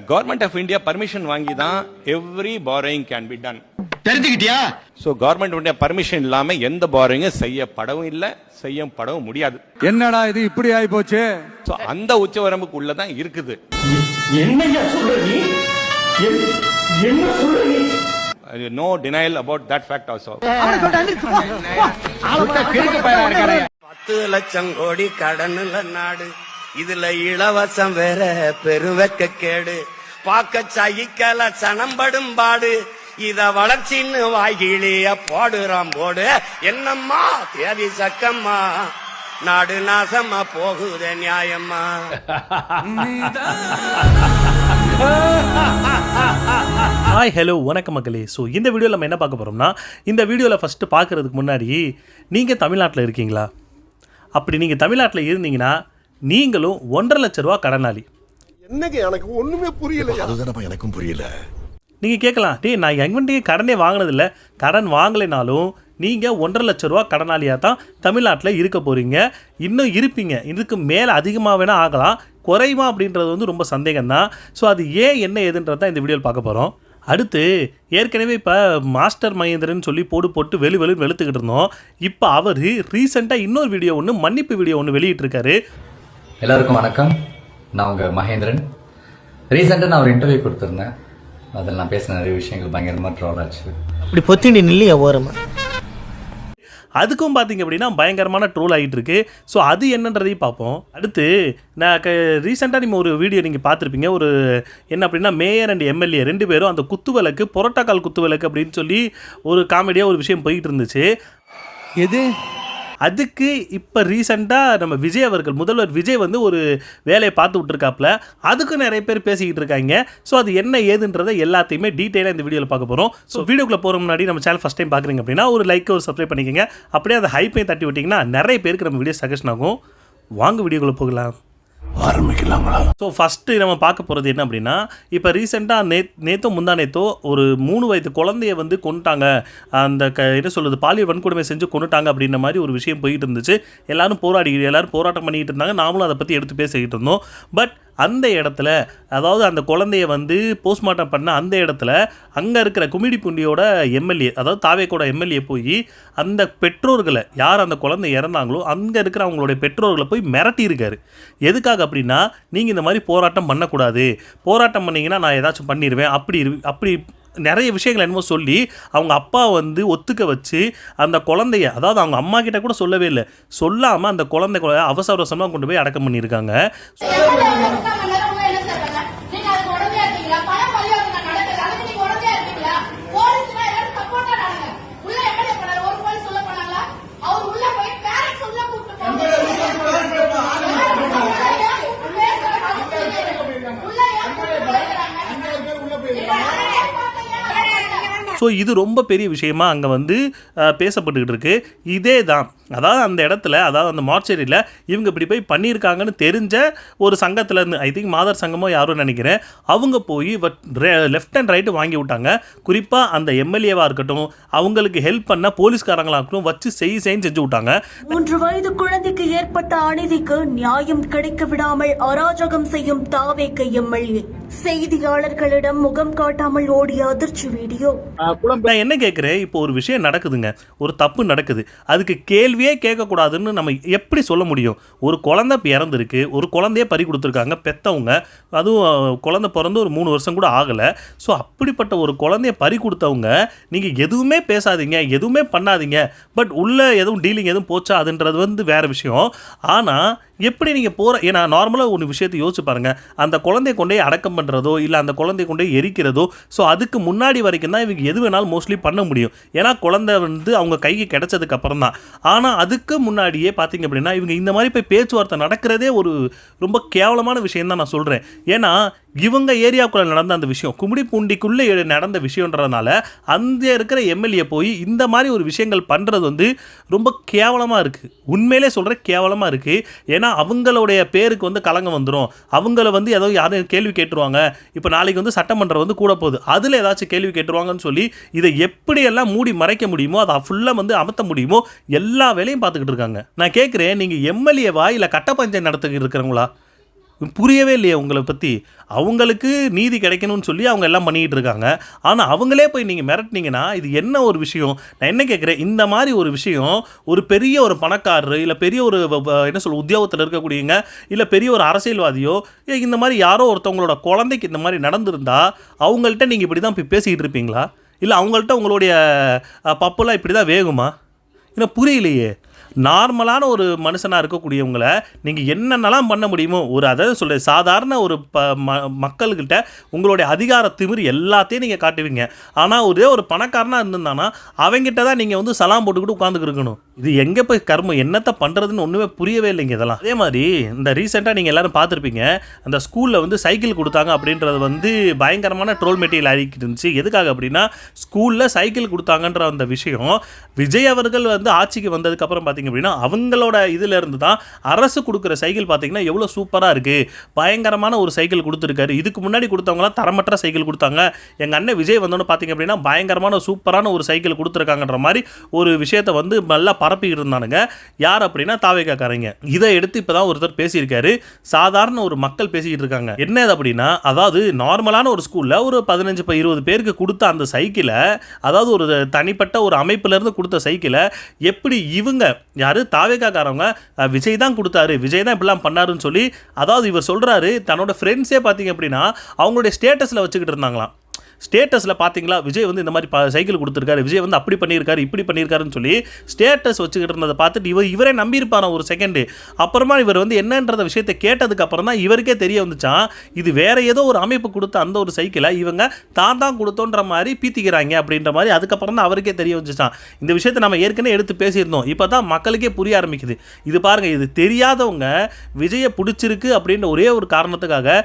Government of India permission வாங்கி தான் every borrowing can be done. தெரிஞ்சுக்கிட்டியா? ஸோ கவர்மெண்ட் பர்மிஷன் இல்லாம எந்த பாரோயிங்கும் செய்யப்படவும் இல்லை, செய்யப்படவும் முடியாது. என்னடா இது இப்படி ஆகி போச்சு? ஸோ அந்த உச்சவரம்புக்கு உள்ளதான் இருக்குது. என்னையா சொல்ற நீ? என்ன சொல்ற நீ? No denial about that fact also. 10 லட்சம் கோடி கடனுள்ள நாடு, இதுல இலவசம் வேற பெருவெக்க கேடு, பாக்க சகிக்கல சனம்படும் பாடு, இத வளர்ச்சின்னு வாய்கிளிய போடுறான் போடு. என்னம்மா தேதி சக்கம்மா, நாடு நாசமா போகுதே நியாயம்மா. ஹாய் ஹலோ வணக்கம் மக்களே. ஸோ இந்த வீடியோவில் நம்ம என்ன பார்க்க போகிறோம்னா, இந்த வீடியோவில் ஃபஸ்ட்டு பார்க்குறதுக்கு முன்னாடி நீங்கள் தமிழ்நாட்டில் இருக்கீங்களா? அப்படி நீங்கள் தமிழ்நாட்டில் இருந்தீங்கன்னா நீங்களும் 1.5 லட்ச ரூபா கடனாளி. என்னங்க எனக்கு ஒண்ணுமே புரியல. அதுதானப்பா எனக்கும் புரியல. நீங்கள் கேட்கலாம், டே நான் எங்கிட்டே கடனே வாங்கினதில்லை. கடன் வாங்கலைனாலும் நீங்கள் 1.5 லட்ச ரூபா கடனாளியாக தான் தமிழ்நாட்டில் இருக்க போகிறீங்க. இன்னும் இருப்பீங்க. இதுக்கு மேலே அதிகமாக வேணால் ஆகலாம், குறையுமா அப்படின்றது வந்து ரொம்ப சந்தேகம்தான். ஸோ அது ஏன் என்ன ஏதுன்றது தான் இந்த வீடியோவில் பார்க்க போகிறோம். அடுத்து ஏற்கனவே இப்போ மாஸ்டர் மகேந்திரன் சொல்லி போட்டு வெளுத்துக்கிட்டு இருந்தோம். இப்போ அவர் ரீசெண்டாக இன்னொரு வீடியோ ஒன்று, மன்னிப்பு வீடியோ ஒன்று வெளியிட்டிருக்காரு. எல்லாருக்கும் வணக்கம், நான் உங்கள் மகேந்திரன். ரீசெண்டாக நான் ஒரு இன்டர்வியூ கொடுத்துருந்தேன். அதில் நான் பேசின நிறைய விஷயங்கள் பயங்கரமாக ட்ரோல் ஆச்சு. அப்படி பொத்திண்டி நில்லையா ஓரமா? அதுக்கும் பார்த்தீங்க அப்படின்னா பயங்கரமான ட்ரோல் ஆகிட்டு இருக்கு. ஸோ அது என்னன்றதையும் பார்ப்போம். அடுத்து நான் ரீசெண்டாக நீங்கள் ஒரு வீடியோ நீங்கள் பார்த்துருப்பீங்க. ஒரு என்ன அப்படின்னா, மேயர் அண்ட் எம்எல்ஏ 2 பேரும் அந்த குத்துவிளக்கு, புரோட்டோக்கால் குத்துவிளக்கு அப்படின்னு சொல்லி ஒரு காமெடியாக ஒரு விஷயம் போயிட்டு இருந்துச்சு. எது? அதுக்கு இப்போ ரீசெண்டாக நம்ம விஜய் அவர்கள், முதல்வர் விஜய் வந்து ஒரு வேலையை பார்த்து விட்டுருக்காப்புல. அதுக்கு நிறைய பேர் பேசிக்கிட்டு இருக்காங்க. ஸோ அது என்ன ஏதுன்றதை எல்லாத்தையுமே டீட்டெயிலாக இந்த வீடியோவில் பார்க்க போகிறோம். ஸோ வீடியோக்குள்ளே போகிற முன்னாடி நம்ம சேனல் ஃபஸ்ட் டைம் பார்க்குறீங்க அப்படின்னா ஒரு லைக், ஒரு சப்ஸ்கிரைப் பண்ணிக்கோங்க. அப்படியே அந்த ஹைப்பையும் தட்டி விட்டிங்கன்னா நிறைய பேருக்கு நம்ம வீடியோ சஜஷன் ஆகும். வாங்க வீடியோக்குள்ளே போகலாம், ஆரம்பிக்கலாங்களா? ஸோ ஃபஸ்ட்டு நம்ம பார்க்க போகிறது என்ன அப்படின்னா, இப்போ ரீசெண்டாக நேத்தோ முந்தா நேத்தோ ஒரு 3 வயது குழந்தைய வந்து கொண்டுட்டாங்க, அந்த என்ன சொல்கிறது, பாலியல் வன்கொடுமை செஞ்சு கொண்டுட்டாங்க அப்படின்ற மாதிரி ஒரு விஷயம் போயிட்டு இருந்துச்சு. எல்லோரும் போராட்டம் பண்ணிக்கிட்டு இருந்தாங்க. நாமளும் அதை பற்றி எடுத்து பேசிக்கிட்டு இருந்தோம். பட் அந்த இடத்துல, அதாவது அந்த குழந்தைய வந்து போஸ்ட்மார்ட்டம் பண்ண அந்த இடத்துல அங்கே இருக்கிற கும்மிடிப்பூண்டியோட எம்எல்ஏ, அதாவது தாவேக்கோட எம்எல்ஏ போய் அந்த பெற்றோர்களை, யார் அந்த குழந்தை இறந்தாங்களோ அங்கே இருக்கிற அவங்களுடைய பெற்றோர்களை போய் மிரட்டியிருக்காரு. எதுக்காக அப்படின்னா, நீங்கள் இந்த மாதிரி போராட்டம் பண்ணக்கூடாது, போராட்டம் பண்ணிங்கன்னா நான் ஏதாச்சும் பண்ணிடுவேன், அப்படி நிறைய விஷயங்கள் என்னமோ சொல்லி அவங்க அப்பா வந்து ஒத்துக்க வச்சு அந்த குழந்தைய, அதாவது அவங்க அம்மா கிட்ட கூட சொல்லவே இல்லை, சொல்லாமல் அந்த குழந்தை அவசரமாக கொண்டு போய் அடக்கம் பண்ணியிருக்காங்க. ஸோ இது ரொம்ப பெரிய விஷயமா அங்கே வந்து பேசப்பட்டுக்கிட்டு இருக்கு. இதே தான், அதாவது அந்த இடத்துல, அதாவது அந்த மார்ச்சரியில் இவங்க இப்படி போய் பண்ணியிருக்காங்கன்னு தெரிஞ்ச ஒரு சங்கத்துலேருந்து, ஐ திங்க் மாதர் சங்கமோ யாரும் நினைக்கிறேன், அவங்க போய் லெஃப்ட் அண்ட் ரைட்டு வாங்கி விட்டாங்க. குறிப்பாக அந்த எம்எல்ஏவாக இருக்கட்டும், அவங்களுக்கு ஹெல்ப் பண்ண போலீஸ்காரங்களாக இருக்கட்டும், வச்சு செய்ன்னு செஞ்சு விட்டாங்க. 3 வயது குழந்தைக்கு ஏற்பட்ட அநீதிக்கு நியாயம் கிடைக்க விடாமல் அராஜகம் செய்யும் தாவேக்க எம்எல்ஏ, செய்தியாளர்களிடம் முகம் காட்டாமல் ஓடிய அதிர்ச்சி வீடியோ. நான் என்ன கேட்குறேன், இப்போ ஒரு விஷயம் நடக்குதுங்க, ஒரு தப்பு நடக்குது, அதுக்கு கேள்வியே கேட்கக்கூடாதுன்னு நம்ம எப்படி சொல்ல முடியும்? ஒரு குழந்தை இறந்துருக்கு, ஒரு குழந்தைய பறி கொடுத்துருக்காங்க பெற்றவங்க, அதுவும் குழந்தை பிறந்து ஒரு 3 வருஷம் கூட ஆகலை. ஸோ அப்படிப்பட்ட ஒரு குழந்தைய பறி கொடுத்தவங்க, நீங்கள் எதுவுமே பேசாதீங்க, எதுவுமே பண்ணாதீங்க, பட் உள்ளே எதுவும் டீலிங் எதுவும் போச்சா அதுன்றது வந்து வேறு விஷயம். ஆனால் எப்படி நீங்கள் ஏன்னா நார்மலாக ஒரு விஷயத்தை யோசிச்சு பாருங்கள், அந்த குழந்தைய கொண்டே அடக்கம் பண்ணுறதோ இல்லை அந்த குழந்தைய கொண்டே எரிக்கிறதோ, ஸோ அதுக்கு முன்னாடி வரைக்கும் தான் இவங்க எது வேணாலும் மோஸ்ட்லி பண்ண முடியும். ஏன்னா குழந்தை வந்து அவங்க கைக்கு கிடைச்சதுக்கு அப்புறம் தான். ஆனால் அதுக்கு முன்னாடியே பார்த்தீங்க அப்படின்னா இவங்க இந்த மாதிரி போய் பேச்சுவார்த்தை நடக்கிறதே ஒரு ரொம்ப கேவலமான விஷயம் தான் நான் சொல்கிறேன். ஏன்னா இவங்க ஏரியாவுக்குள்ளே நடந்த அந்த விஷயம், கும்மிடிப்பூண்டிக்குள்ளே நடந்த விஷயன்றதுனால அந்த இருக்கிற எம்எல்ஏ போய் இந்த மாதிரி ஒரு விஷயங்கள் பண்ணுறது வந்து ரொம்ப கேவலமாக இருக்குது. உண்மையிலே சொல்கிற கேவலமாக இருக்குது. ஏன்னா அவங்களுடைய பேருக்கு வந்து களங்கம் வந்துடும். அவங்கள வந்து ஏதோ யாரும் கேள்வி கேட்டுருவாங்க. இப்போ நாளைக்கு வந்து சட்டமன்றம் வந்து கூட போகுது, அதில் ஏதாச்சும் கேள்வி கேட்டுருவாங்கன்னு சொல்லி இதை எப்படியெல்லாம் மூடி மறைக்க முடியுமோ, அதை ஃபுல்லாக வந்து அமர்த்த முடியுமோ எல்லா வேலையும் பார்த்துக்கிட்டு இருக்காங்க. நான் கேட்குறேன், நீங்கள் எம்எல்ஏவா இல்லை கட்ட பஞ்சாயத்து நடத்திக்கிட்டு இருக்கிறவங்களா? புரியவே இல்லையே உங்களை பற்றி. அவங்களுக்கு நீதி கிடைக்கணும்னு சொல்லி அவங்க எல்லாம் பண்ணிக்கிட்டு இருக்காங்க. ஆனால் அவங்களே போய் நீங்கள் மிரட்டினீங்கன்னா இது என்ன ஒரு விஷயம்? நான் என்ன கேட்குறேன், இந்த மாதிரி ஒரு விஷயம் ஒரு பெரிய ஒரு பணக்காரர் இல்லை பெரிய ஒரு என்ன சொல்ல உத்தியோகத்தில் இருக்கக்கூடியங்க இல்லை பெரிய ஒரு அரசியல்வாதியோ இந்த மாதிரி யாரோ ஒருத்தவங்களோட குழந்தைக்கு இந்த மாதிரி நடந்திருந்தா அவங்கள்ட்ட நீங்கள் இப்படி தான் போய் பேசிக்கிட்டு இருப்பீங்களா? இல்லை அவங்கள்ட்ட உங்களுடைய பப்பெல்லாம் இப்படி தான் வேகுமா? இன்னும் புரியலையே. நார்மலான ஒரு மனுஷனாக இருக்கக்கூடியவங்களை நீங்கள் என்னென்னலாம் பண்ண முடியுமோ அதாவது சொல்ல சாதாரண ஒரு மக்கள்கிட்ட உங்களுடைய அதிகார திமிர் எல்லாத்தையும் நீங்கள் காட்டுவீங்க. ஆனால் ஒரே ஒரு பணக்காரனாக இருந்திருந்தானா அவங்ககிட்ட தான் நீங்கள் வந்து சலாம் போட்டுக்கிட்டு உட்காந்துக்கிருக்கணும். இது எங்கே போய் கர்மம் என்னத்தை பண்ணுறதுன்னு ஒன்றுமே புரியவே இல்லைங்க இதெல்லாம். அதே மாதிரி இந்த ரீசெண்டாக நீங்கள் எல்லோரும் பார்த்துருப்பீங்க, அந்த ஸ்கூலில் வந்து சைக்கிள் கொடுத்தாங்க அப்படின்றது வந்து பயங்கரமான ட்ரோல் மெட்டீரியல் ஆகிக்கிட்டு இருந்துச்சு. எதுக்காக அப்படின்னா ஸ்கூலில் சைக்கிள் கொடுத்தாங்கன்ற அந்த விஷயம் விஜய் அவர்கள் வந்து ஆட்சிக்கு வந்ததுக்கப்புறம் பார்த்தீங்க அப்படின்னா அவங்களோட இதில் இருந்து தான் அரசு கொடுக்குற சைக்கிள் பார்த்தீங்கன்னா எவ்வளோ சூப்பராக இருக்குது, பயங்கரமான ஒரு சைக்கிள் கொடுத்துருக்காரு. இதுக்கு முன்னாடி கொடுத்தவங்களாம் தரமற்ற சைக்கிள் கொடுத்தாங்க. எங்கள் அண்ணன் விஜய் வந்தோன்னு பார்த்தீங்க அப்படின்னா பயங்கரமான சூப்பரான ஒரு சைக்கிள் கொடுத்துருக்காங்கன்ற மாதிரி ஒரு விஷயத்தை வந்து நல்லா பரப்பிக்கிட்டு இருந்தானுங்க. யார் அப்படின்னா தாவேக்காரங்க. இதை எடுத்து இப்போ தான் ஒருத்தர் பேசியிருக்காரு. சாதாரண ஒரு மக்கள் பேசிக்கிட்டு இருக்காங்க. என்ன அப்படின்னா அதாவது நார்மலான ஒரு ஸ்கூலில் ஒரு 15-20 பேருக்கு கொடுத்த அந்த சைக்கிளை, அதாவது ஒரு தனிப்பட்ட ஒரு அமைப்பிலேருந்து கொடுத்த சைக்கிளை எப்படி இவங்க யார் தாவேக்காரவங்க விஜய் தான் கொடுத்தாரு, விஜய் தான் இப்படிலாம் பண்ணாருன்னு சொல்லி, அதாவது இவர் சொல்கிறாரு தன்னோட ஃப்ரெண்ட்ஸே பார்த்தீங்க அப்படின்னா அவங்களுடைய ஸ்டேட்டஸில் வச்சுக்கிட்டு இருந்தாங்களாம். ஸ்டேட்டஸில் பார்த்தீங்களா விஜய் வந்து இந்த மாதிரி சைக்கிள் கொடுத்துருக்காரு, விஜய் வந்து அப்படி பண்ணியிருக்காரு இப்படி பண்ணியிருக்காருன்னு சொல்லி ஸ்டேட்டஸ் வச்சுக்கிட்டு இருந்ததை பார்த்துட்டு இவரே நம்பியிருப்பாரா ஒரு செகண்டு. அப்புறமா இவர் வந்து என்னன்ற விஷயத்தை கேட்டதுக்கு அப்புறம் தான் இவருக்கே தெரிய வந்துச்சான் இது வேற ஏதோ ஒரு அமைப்பு கொடுத்த அந்த ஒரு சைக்கிளை இவங்க தான் கொடுத்தோன்ற மாதிரி பீத்திக்கிறாங்க அப்படின்ற மாதிரி. அதுக்கப்புறம் தான் அவருக்கே தெரிய வந்துச்சான். இந்த விஷயத்தை நம்ம ஏற்கனவே எடுத்து பேசியிருந்தோம். இப்போ தான் மக்களுக்கே புரிய ஆரம்பிக்குது. இது பாருங்கள், இது தெரியாதவங்க விஜயை பிடிச்சிருக்கு அப்படின்ற ஒரே ஒரு காரணத்துக்காக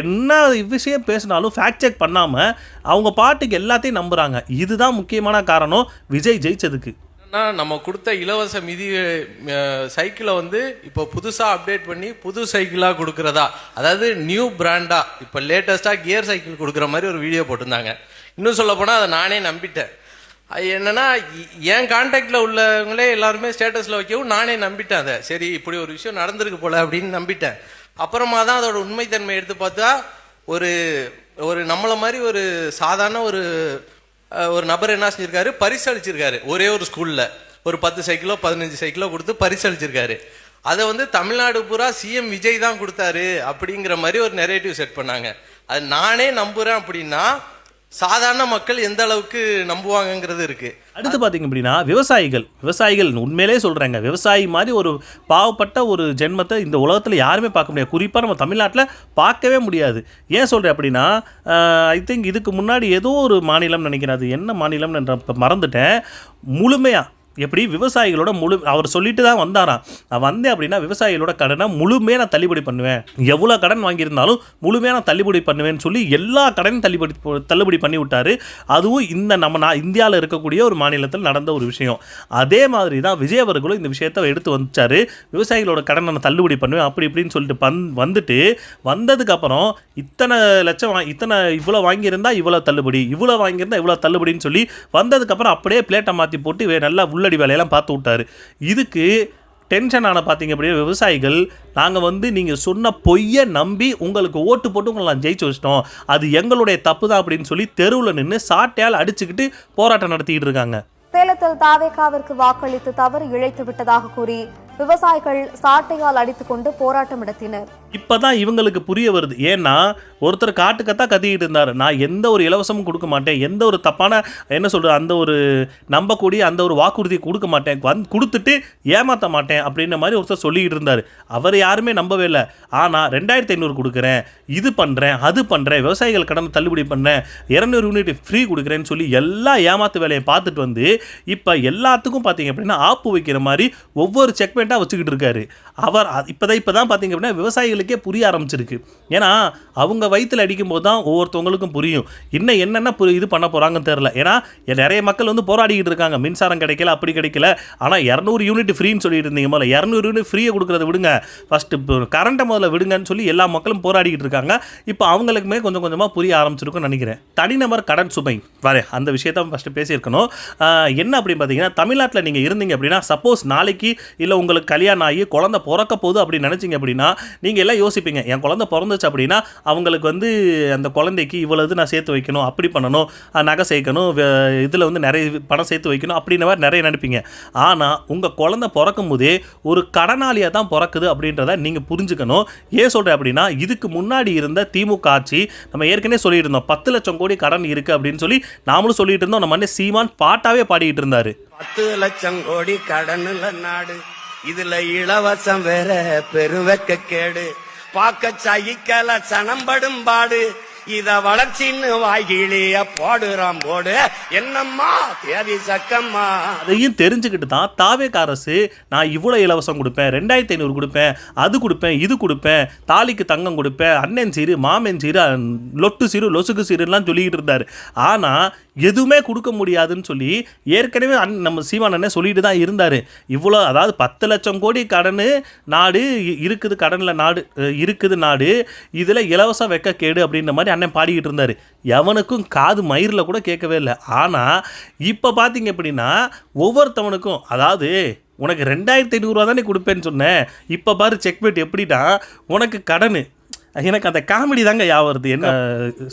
என்ன விஷயம் பேசினாலும் ஃபேக்ட் செக் பண்ணாமல் அவங்க பாட்டுக்கு எல்லாத்தையும் நம்புறாங்க. இதுதான் முக்கியமான காரணம் விஜய் ஜெயிச்சதுக்கு. நம்ம கொடுத்த இலவச மிதி சைக்கிளை வந்து இப்போ புதுசாக அப்டேட் பண்ணி புது சைக்கிளாக கொடுக்குறதா, அதாவது நியூ பிராண்டா இப்போ லேட்டஸ்டாக கியர் சைக்கிள் கொடுக்குற மாதிரி ஒரு வீடியோ போட்டிருந்தாங்க. இன்னும் சொல்ல போனால் அதை நானே நம்பிட்டேன். என்னன்னா என் கான்டாக்டில் உள்ளவங்களே எல்லாருமே ஸ்டேட்டஸில் வைக்கவும் நானே நம்பிட்டேன். அதை சரி இப்படி ஒரு விஷயம் நடந்திருக்கு போல அப்படின்னு நம்பிட்டேன். அப்புறமா தான் அதோட உண்மைத்தன்மை எடுத்து பார்த்தா ஒரு நம்மளை மாதிரி ஒரு சாதாரண ஒரு நபர் என்ன செஞ்சிருக்காரு, பரிசு அளிச்சிருக்காரு. ஒரே ஒரு ஸ்கூல்ல ஒரு 10 சைக்கிளோ 15 சைக்கிளோ கொடுத்து பரிசு அளிச்சிருக்காரு. அதை வந்து தமிழ்நாடு பூரா சிஎம் விஜய் தான் கொடுத்தாரு அப்படிங்கிற மாதிரி ஒரு நெரேட்டிவ் செட் பண்ணாங்க. அது நானே நம்புறேன் அப்படின்னா சாதாரண மக்கள் எந்த அளவுக்கு நம்புவாங்கங்கிறது இருக்கு. அடுத்து பார்த்தீங்க அப்படின்னா விவசாயிகள் உண்மையிலே சொல்கிறாங்க, விவசாயி மாதிரி ஒரு பாவப்பட்ட ஒரு ஜென்மத்தை இந்த உலகத்தில் யாருமே பார்க்க முடியாது. குறிப்பாக நம்ம தமிழ்நாட்டில் பார்க்கவே முடியாது. ஏன் சொல்கிறேன் அப்படின்னா ஐ திங்க் இதுக்கு முன்னாடி ஏதோ ஒரு மாநிலம் நினைக்கிறேன், அது என்ன மாநிலம்னு மறந்துட்டேன். முழுமையாக எப்படி விவசாயிகளோட அவர் சொல்லிட்டு தான் வந்தாராம், நான் வந்தேன் அப்படின்னா விவசாயிகளோட கடனை முழுமையாக நான் தள்ளுபடி பண்ணுவேன், எவ்வளோ கடன் வாங்கியிருந்தாலும் முழுமையாக நான் தள்ளுபடி பண்ணுவேன்னு சொல்லி எல்லா கடனையும் தள்ளுபடி பண்ணி விட்டார். அதுவும் இந்த இந்தியாவில் இருக்கக்கூடிய ஒரு மாநிலத்தில் நடந்த ஒரு விஷயம். அதே மாதிரி தான் விஜய் அவர்களும் இந்த விஷயத்தை எடுத்து வந்துச்சார். விவசாயிகளோட கடனை நான் தள்ளுபடி பண்ணுவேன் அப்படி இப்படின்னு சொல்லிட்டு வந்ததுக்கப்புறம் இத்தனை லட்சம் இவ்வளோ வாங்கியிருந்தா இவ்வளோ தள்ளுபடி, இவ்வளோ வாங்கியிருந்தா இவ்வளோ தள்ளுபடின்னு சொல்லி வந்ததுக்கப்புறம் அப்படியே பிளேட்டை மாற்றி போட்டு நல்லா உள்ளடி வேலையெல்லாம் பார்த்து விட்டாரு. இதுக்கு டென்ஷன் ஆன பார்த்தீங்க அப்படின்னா விவசாயிகள், நாங்கள் வந்து நீங்கள் சொன்ன பொய்யை நம்பி உங்களுக்கு ஓட்டு போட்டு உங்களை நான் ஜெயிச்சு வச்சிட்டோம், அது எங்களுடைய தப்பு தான் அப்படின்னு சொல்லி தெருவில் நின்று சாட்டையால் அடிச்சுக்கிட்டு போராட்டம் நடத்திக்கிட்டு இருக்காங்க. சேலத்தில் தாவேகாவிற்கு வாக்களித்து தவறு இழைத்து விட்டதாக கூறி விவசாயிகள் சாட்டையால் அடித்துக் கொண்டு போராட்டம் நடத்தினர். இப்பதான் இவங்களுக்கு புரிய வருது. ஏன்னா ஒருத்தர் காட்டுக்கத்தா கத்திக்கிட்டு இருந்தார், நான் எந்த ஒரு இலவசமும் கொடுக்க மாட்டேன், எந்த ஒரு தப்பான என்ன சொல்ற அந்த ஒரு நம்பக்கூடிய அந்த ஒரு வாக்குறுதியை கொடுக்க மாட்டேன், கொடுத்துட்டு ஏமாற்ற மாட்டேன் அப்படின்ற மாதிரி ஒருத்தர் சொல்லிக்கிட்டு இருந்தார். அவர் யாருமே நம்பவே இல்லை. ஆனால் 2500 கொடுக்குறேன், இது பண்ணுறேன், அது பண்ணுறேன், விவசாயிகள் கடனை தள்ளுபடி பண்ணுறேன், 200 யூனிட் ஃப்ரீ கொடுக்குறேன்னு சொல்லி எல்லா ஏமாத்து வேலையை பார்த்துட்டு வந்து இப்போ எல்லாத்துக்கும் பார்த்தீங்க அப்படின்னா ஆப்பு வைக்கிற மாதிரி ஒவ்வொரு செக்மெண்ட்டாக வச்சுக்கிட்டு இருக்காரு. அவர் இப்போதான் பார்த்தீங்க அப்படின்னா விவசாயிகளுக்கே புரிய ஆரம்பிச்சிருக்கு. ஏன்னா அவங்க வயிற்றில் அடிக்கும்போது தான் ஒவ்வொருத்தவங்களுக்கும் புரியும் இன்னும் என்னென்ன இது பண்ண போகிறாங்கன்னு தெரில. ஏன்னா நிறைய மக்கள் வந்து போராடிக்கிட்டு இருக்காங்க, மின்சாரம் கிடைக்கல அப்படி கிடைக்கல, ஆனால் 200 யூனிட் ஃப்ரீன்னு சொல்லிட்டு இருந்தீங்க, முதல்ல 200 யூனிட் ஃப்ரீயை கொடுக்குறத விடுங்க, ஃபஸ்ட்டு கரண்ட்டை முதல்ல விடுங்கன்னு சொல்லி எல்லா மக்களும் போராடிக்கிட்டு இருக்காங்க. இப்போ அவங்களுக்குமே கொஞ்சம் கொஞ்சமாக புரிய ஆரம்பிச்சிருக்குன்னு நினைக்கிறேன். தனிநபர் கடன் சுமை அந்த விஷயத்த ஃபஸ்ட்டு பேசியிருக்கணும். என்ன அப்படின்னு பார்த்தீங்கன்னா தமிழ்நாட்டில் நீங்கள் இருந்தீங்க அப்படின்னா சப்போஸ் நாளைக்கு இல்லை உங்களுக்கு கல்யாணம் ஆகி குழந்தை பிறக்க போகுது அப்படின்னு நினச்சிங்க அப்படின்னா நீங்கள் எல்லாம் யோசிப்பீங்க, என் குழந்தை பிறந்துச்சு அப்படின்னா அவங்களுக்கு வந்து அந்த குழந்தைக்கு இவ்வளவு நான் சேர்த்து வைக்கணும், அப்படி பண்ணணும், நகை சேர்க்கணும், இதில் வந்து நிறைய பணம் சேர்த்து வைக்கணும் அப்படின்ற மாதிரி நிறைய நினைப்பீங்க. ஆனால் உங்கள் குழந்தை பிறக்கும் போதே ஒரு கடனாளியாக தான் பிறக்குது அப்படின்றத நீங்கள் புரிஞ்சுக்கணும். ஏன் சொல்கிறேன் அப்படின்னா, இதுக்கு முன்னாடி இருந்த திமுக ஆட்சி நம்ம ஏற்கனவே சொல்லிட்டு இருந்தோம் 10 லட்சம் கோடி கடன் இருக்குது அப்படின்னு சொல்லி நாமளும் சொல்லிட்டு இருந்தோம். நம்ம அண்ணன் சீமான் பாட்டாவே பாடிக்கிட்டு இருந்தாரு. 10 லட்சம் கோடி கடனுள்ள நாடு, இதுல இலவசம் வேற பெருவெக்க கேடு, பாக்க சகிக்கல சனம்படும் பாடு, இத வளர்ச்சின்னு வாய்கிளிய போடுறான் போடு, என்னம்மா தேதி சக்கம்மா. அதையும் தெரிஞ்சுக்கிட்டு தான் தாவேக அரசு நான் இவ்வளோ இலவசம் கொடுப்பேன், 2500 கொடுப்பேன், அது கொடுப்பேன், இது கொடுப்பேன், தாலிக்கு தங்கம் கொடுப்பேன், அண்ணன் சீரு, மாமன் சீரு, லொட்டு சீரு, லொசுக்கு சீருலாம் சொல்லிக்கிட்டு இருந்தார். ஆனால் எதுவுமே கொடுக்க முடியாதுன்னு சொல்லி ஏற்கனவே நம்ம சீமான் அண்ணன் சொல்லிட்டு தான் இருந்தார். இவ்வளோ, அதாவது 10 லட்சம் கோடி கடன் நாடு இருக்குது, கடனில் நாடு இருக்குது நாடு, இதில் இலவசம் வெக்க கேடு அப்படின்ற மாதிரி அண்ணன் பாடிக்கிட்டு இருந்தார். எவனுக்கும் காது மயிரில் கூட கேட்கவே இல்லை. ஆனால் இப்போ பார்த்தீங்க அப்படின்னா ஒவ்வொருத்தவனுக்கும், அதாவது உனக்கு 2500 தானே கொடுப்பேன்னு சொன்னேன், இப்போ பாரு செக்மேட் எப்படின்னா உனக்கு கடன். எனக்கு அந்த காமெடி தாங்க ஞாபகம் வருது. என்ன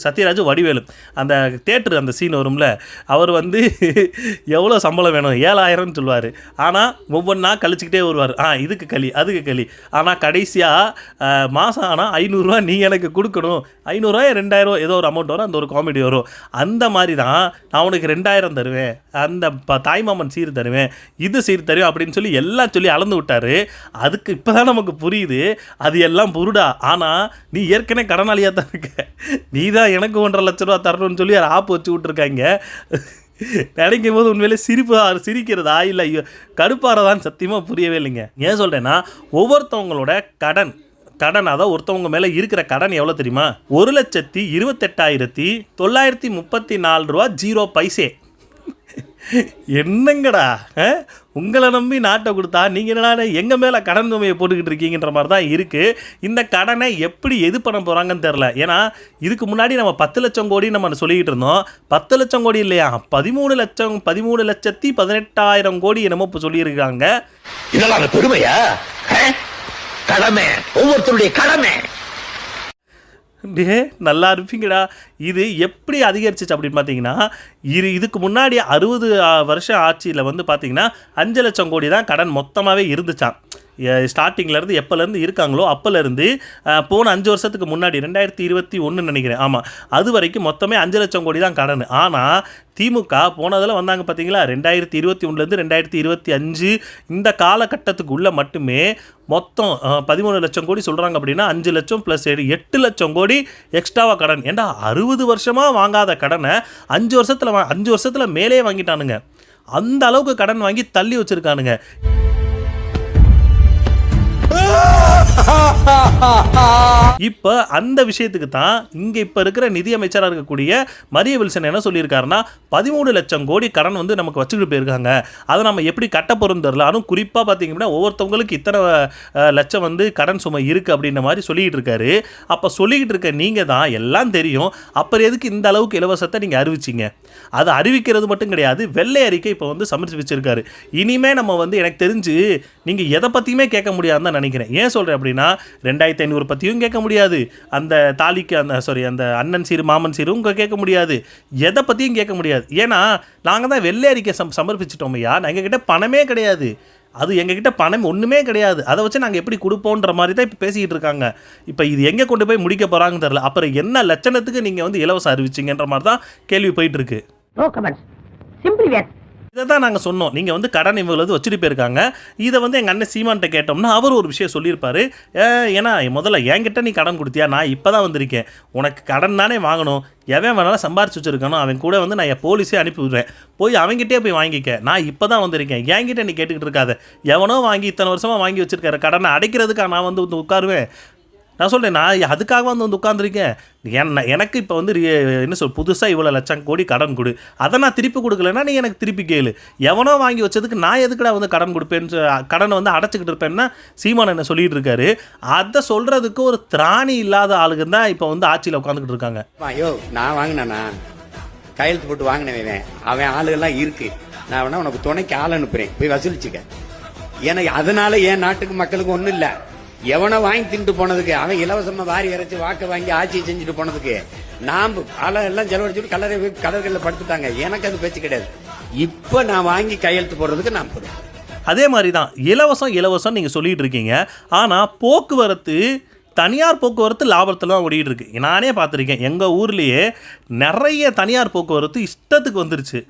சத்யராஜ் வடிவேலு அந்த தேட்டரு அந்த சீன் வரும்ல, அவர் வந்து எவ்வளோ சம்பளம் வேணும் 7000 சொல்லுவார். ஆனால் ஒவ்வொன்றா கழிச்சிக்கிட்டே வருவார், இதுக்கு களி அதுக்கு களி. ஆனால் கடைசியாக மாதம் ஆனால் 500 நீ எனக்கு கொடுக்கணும், 500 2000 ஏதோ ஒரு அமௌண்ட் வரும், அந்த ஒரு காமெடி வரும். அந்த மாதிரி தான் நான் உனக்கு 2000 தருவேன், அந்த தாய்மாமன் சீர் தருவேன், இது சீர் தருவேன் அப்படின்னு சொல்லி எல்லாம் சொல்லி அளந்து விட்டார். அதுக்கு இப்போ தான் நமக்கு புரியுது அது எல்லாம் புருடா. ஆனால் நீ ஏற்கனவே கடனாளியாக தான் இருக்க, நீ தான் எனக்கு 1.5 லட்ச ரூபா தரணும்னு சொல்லி ஆப்பு வச்சு விட்ருக்காங்க. நினைக்கும் போது உண்மையிலே சிரிக்கிறதா இல்லை கடுப்பாரதான்னு சத்தியமாக புரியவே இல்லைங்க. ஏன் சொல்கிறேன்னா, ஒவ்வொருத்தவங்களோட கடன் அதாவது ஒருத்தவங்க மேலே இருக்கிற கடன் எவ்வளோ தெரியுமா? 1,28,934 ரூபா 0 பைசே. என்னங்கடா உங்களை நம்பி நாட்டை கொடுத்தா நீங்கள் என்னடா எங்கள் மேலே கடன் சுமையை போட்டுக்கிட்டு இருக்கீங்கன்ற மாதிரி தான் இருக்குது. இந்த கடனை எப்படி எது பண்ண போகிறாங்கன்னு தெரில. ஏன்னா இதுக்கு முன்னாடி நம்ம 10 லட்சம் கோடி நம்ம சொல்லிக்கிட்டு இருந்தோம். 10 லட்சம் கோடி இல்லையா, 13,18,000 கோடி என்னமோ இப்போ சொல்லியிருக்காங்க. இதெல்லாம் பெருமையா? கடமை, ஒவ்வொருத்தருடைய கடமை. நல்லா இருப்பீங்கடா. இது எப்படி அதிகரிச்சிச்சு அப்படின்னு பார்த்தீங்கன்னா, இதுக்கு முன்னாடி 60 வருஷம் ஆட்சியில் வந்து பார்த்தீங்கன்னா 5 லட்சம் கோடி தான் கடன் மொத்தமாகவே இருந்துச்சான். ஸ்டார்டிங்லேருந்து எப்போலேருந்து இருக்காங்களோ அப்போலேருந்து போன 5 வருஷத்துக்கு முன்னாடி 2021 நினைக்கிறேன், ஆமாம், அது வரைக்கும் மொத்தமே 5 லட்சம் கோடி தான் கடன். ஆனால் திமுக போனதில் வந்தாங்க பார்த்தீங்களா, 2021லேருந்து 2025 இந்த காலகட்டத்துக்குள்ளே மட்டுமே மொத்தம் 13 லட்சம் கோடி சொல்கிறாங்க. அப்படின்னா 5 லட்சம் ப்ளஸ் 8 லட்சம் கோடி எக்ஸ்ட்ராவாக கடன். ஏன்டா 60 வருஷமாக வாங்காத கடனை 5 வருஷத்தில் மேலே வாங்கிட்டானுங்க. அந்த அளவுக்கு கடன் வாங்கி தள்ளி வச்சுருக்கானுங்க. இப்போ அந்த விஷயத்துக்கு தான் இங்கே இப்போ இருக்கிற நிதியமைச்சராக இருக்கக்கூடிய மரிய வில்சன் என்ன சொல்லியிருக்காருன்னா, 13 லட்சம் கோடி கடன் வந்து நமக்கு வச்சுக்கிட்டு போயிருக்காங்க, அதை நம்ம எப்படி கட்ட போகிறோம் தெரியல. அதுவும் குறிப்பாக பார்த்தீங்கன்னா ஒவ்வொருத்தவங்களுக்கு இத்தனை லட்சம் வந்து கடன் சுமை இருக்குது அப்படின்ற மாதிரி சொல்லிக்கிட்டு இருக்காரு. அப்போ சொல்லிக்கிட்டு இருக்க நீங்கள் தான் எல்லாம் தெரியும், அப்புறம் எதுக்கு இந்த அளவுக்கு இலவசத்தை நீங்கள் அறிவிச்சிங்க? அதை அறிவிக்கிறது மட்டும் கிடையாது, வெள்ளை அறிக்கை இப்போ வந்து சமர்ப்பிச்சிருக்காரு. இனிமேல் நம்ம வந்து எனக்கு தெரிஞ்சு நீங்கள் எதை பற்றியுமே கேட்க முடியாதுன்னு தான் நினைக்கிறேன். ஏன் சொல்கிறேன் அப்படின்னா, 2500 பற்றியும் கேட்க முடியாது, அந்த தாலிக்கு அந்த அண்ணன் சீரு மாமன் சீரும் கேட்க முடியாது, எதை பற்றியும் கேட்க முடியாது. ஏன்னா நாங்கள் தான் வெள்ளை அறிக்கை சமர்ப்பிச்சிட்டோம் ஐயா, எங்ககிட்ட பணமே கிடையாது, அது எங்ககிட்ட பணம் ஒன்றுமே கிடையாது, அதை வச்சு நாங்கள் எப்படி கொடுப்போன்ற மாதிரி தான் இப்போ பேசிக்கிட்டு இருக்காங்க. இப்போ இது எங்கே கொண்டு போய் முடிக்க போகிறாங்கன்னு தெரில. அப்புறம் என்ன லட்சணத்துக்கு நீங்கள் வந்து இலவசம் அறிவிச்சிங்கன்ற மாதிரி தான் கேள்வி போயிட்டுருக்கு. இதை தான் நாங்கள் சொன்னோம், நீங்கள் வந்து கடன் இவ்வளவு வச்சுட்டு போயிருக்காங்க. இதை வந்து எங்கள் அண்ணன் சீமான்கிட்ட கேட்டோம்னா அவர் ஒரு விஷயம் சொல்லியிருப்பார். ஏன்னா முதல்ல என்கிட்ட நீ கடன் கொடுத்தியா, நான் இப்போ தான் வந்திருக்கேன், உனக்கு கடன் தானே வாங்கணும், எவன் வேணாலும் சம்பாரிச்சு வச்சுருக்கணும், அவன் கூட வந்து நான் போலீஸே அனுப்பி விடுறேன், போய் அவங்ககிட்டே போய் வாங்கிக்க, நான் இப்போ தான் வந்திருக்கேன், என்கிட்ட நீ கேட்டுக்கிட்டு இருக்காத, எவனோ வாங்கி இத்தனை வருஷமாக வாங்கி வச்சுருக்காரு, கடனை அடைக்கிறதுக்காக நான் வந்து உட்காருவேன். நான் சொல்கிறேன், நான் அதுக்காக வந்து உட்காந்துருக்கேன், எனக்கு இப்போ வந்து என்ன சொல் புதுசாக இவ்வளோ லட்சம் கோடி கடன் கொடு, அதை நான் திருப்பி கொடுக்கலன்னா நீ எனக்கு திருப்பி கேளு, எவனோ வாங்கி வச்சதுக்கு நான் எதுக்குடா வந்து கடன் கொடுப்பேன்னு கடனை வந்து அடைச்சிக்கிட்டு இருப்பேன்னா சீமான் என்ன சொல்லிட்டு இருக்காரு. அதை சொல்கிறதுக்கு ஒரு திராணி இல்லாத ஆளுங்க தான் இப்போ வந்து ஆட்சியில் உட்காந்துக்கிட்டு இருக்காங்க. ஐயோ நான் வாங்கினேண்ணா, கையெழுத்து போட்டு வாங்கினேன், அவன் ஆளுகள்லாம் இருக்கு, நான் வேணா உனக்கு துணைக்கு ஆள் அனுப்புகிறேன், போய் வசூலிச்சுக்க. எனக்கு அதனால என் நாட்டுக்கு மக்களுக்கு ஒன்றும் இல்லை, எவனை வாங்கி தின்ட்டு போனதுக்கு, அவன் இலவசமா வாரி இறைச்சி வாக்கு வாங்கி ஆட்சியை செஞ்சுட்டு போனதுக்கு நாம் எல்லாம் செலவழிச்சுட்டு கலர்களில் படுத்துட்டாங்க. எனக்கு அது பேச்சு கிடையாது. இப்ப நான் வாங்கி கையெழுத்து போடுறதுக்கு நான் போடுறேன். அதே மாதிரி தான் இலவசம் நீங்கள் சொல்லிட்டு இருக்கீங்க. ஆனால் போக்குவரத்து, தனியார் போக்குவரத்து லாபத்தில் தான் ஓடிட்டு இருக்கு. நானே பார்த்துருக்கேன். எங்கள் ஊர்லேயே நிறைய தனியார் போக்குவரத்து இஷ்டத்துக்கு வந்துருச்சு.